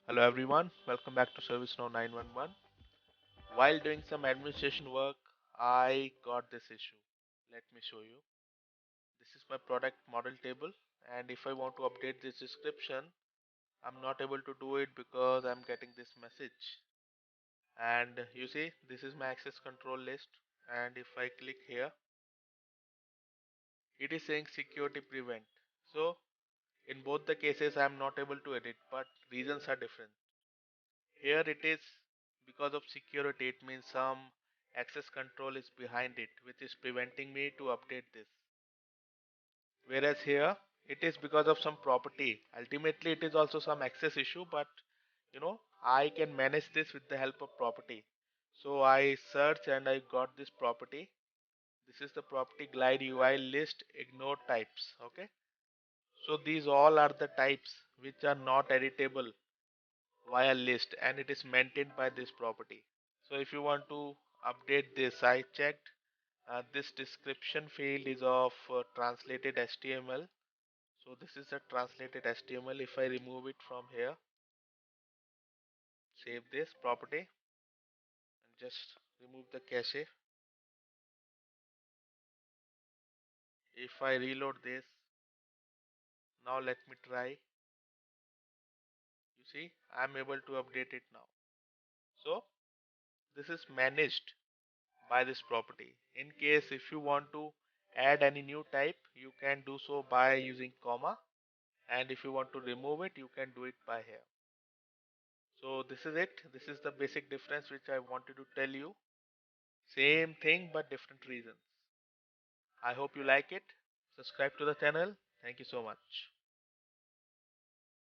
Hello everyone, welcome back to ServiceNow 911. While doing some administration work, I got this issue. Let me show you. This is my product model table, and if I want to update this description, I'm not able to do it because I'm getting this message. And you see, this is my access control list, and if I click here, it is saying security prevent. So in both the cases, I'm not able to edit, but reasons are different. Here it is because of security, it means some access control is behind it, which is preventing me to update this. Whereas here, it is because of some property. Ultimately, it is also some access issue, but I can manage this with the help of property. So I search and I got this property. This is the property glide UI list ignore types. Okay. So these all are the types which are not editable via list and it is maintained by this property. So if you want to update this, I checked this description field is of translated HTML. So this is a translated HTML. If I remove it from here, save this property and just remove the cache. If I reload this, now let me try. You see, I'm able to update it now. So this is managed by this property. In case if you want to add any new type, you can do so by using comma, and if you want to remove it, you can do it by here. So this is it. This is the basic difference which I wanted to tell you. Same thing but different reasons. I hope you like it. Subscribe to the channel. Thank you so much.